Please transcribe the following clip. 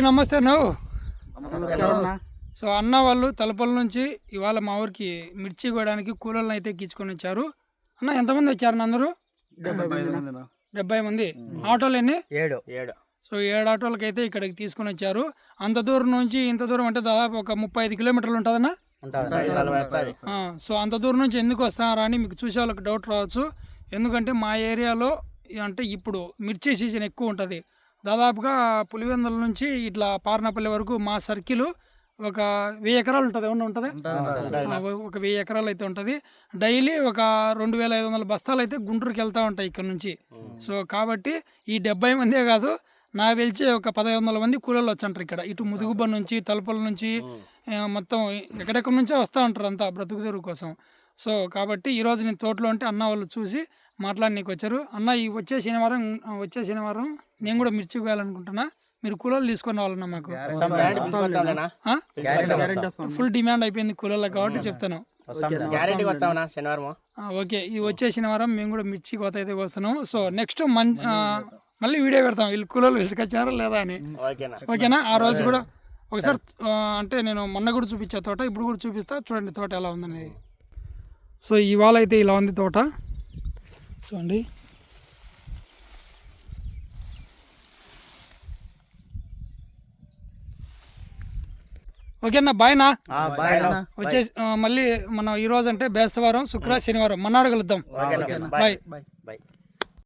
నమస్తే నువ్వు సో అన్న వాళ్ళు తలపల నుంచి ఇవాళ మా ఊరికి మిర్చి కోయడానికి కూలర్లను అయితే ఎక్కించుకొని వచ్చారు. అన్న ఎంతమంది వచ్చారు అందరూ? 70 మంది. ఆటోలు ఎన్ని? 7. సో 7 ఆటోలకి అయితే ఇక్కడికి తీసుకొని వచ్చారు. అంత దూరం నుంచి ఇంత దూరం అంటే దాదాపు ఒక 35 కిలోమీటర్లు ఉంటుందన్నా. సో అంత దూరం నుంచి ఎందుకు వస్తారా అని మీకు చూసే వాళ్ళకి డౌట్ రావచ్చు. ఎందుకంటే మా ఏరియాలో అంటే ఇప్పుడు మిర్చి సీజన్ ఎక్కువ ఉంటుంది. దాదాపుగా పులివెందుల నుంచి ఇట్లా పార్నపల్లి వరకు మా సర్కిల్ ఒక 1000 ఎకరాలు ఉంటుంది. ఏమన్నా ఉంటుంది, ఒక 1000 ఎకరాలు అయితే ఉంటుంది. డైలీ ఒక 2500 బస్తాలు అయితే గుంటూరుకి వెళ్తూ ఉంటాయి ఇక్కడ నుంచి. సో కాబట్టి ఈ 70 మందే కాదు, నాకు తెలిసి ఒక 1500 మంది కూలీలు వచ్చంటారు ఇక్కడ. ఇటు ముదుగుబ నుంచి, తలుపుల నుంచి, మొత్తం ఎక్కడెక్కడి నుంచో వస్తూ ఉంటారు అంతా బ్రతుకుదెరువు కోసం. సో కాబట్టి ఈరోజు నేను తోటలో ఉంటే అన్న వాళ్ళు చూసి మాట్లాడనీకి వచ్చారు. అన్న ఈ వచ్చే శనివారం నేను కూడా మిర్చి కోయాలనుకుంటున్నా, మీరు కూలీలు తీసుకొని రావాలన్నా. మాకు ఫుల్ డిమాండ్ అయిపోయింది కూలీలకు కాబట్టి చెప్తాను. ఓకే, ఈ వచ్చే శనివారం మేము కూడా మిర్చి కోత అయితే కోస్తున్నాం. సో నెక్స్ట్ మళ్ళీ వీడియో పెడతాం వీళ్ళు కూలీలు తీసుకొచ్చారా లేదా అని. ఓకేనా? ఆ రోజు కూడా ఒకసారి అంటే నేను మొన్న కూడా చూపించా తోట, ఇప్పుడు కూడా చూపిస్తా. చూడండి తోట ఎలా ఉందనేది. సో ఇవాళ అయితే ఇలా ఉంది తోట చూడండి. ఓకేనా? బాయ్నా? వచ్చేసి మళ్ళీ మనం ఈ రోజు అంటే బేస్తవారం, శుక్ర, శనివారం మన్నాడు కలుద్దాం. బాయ్.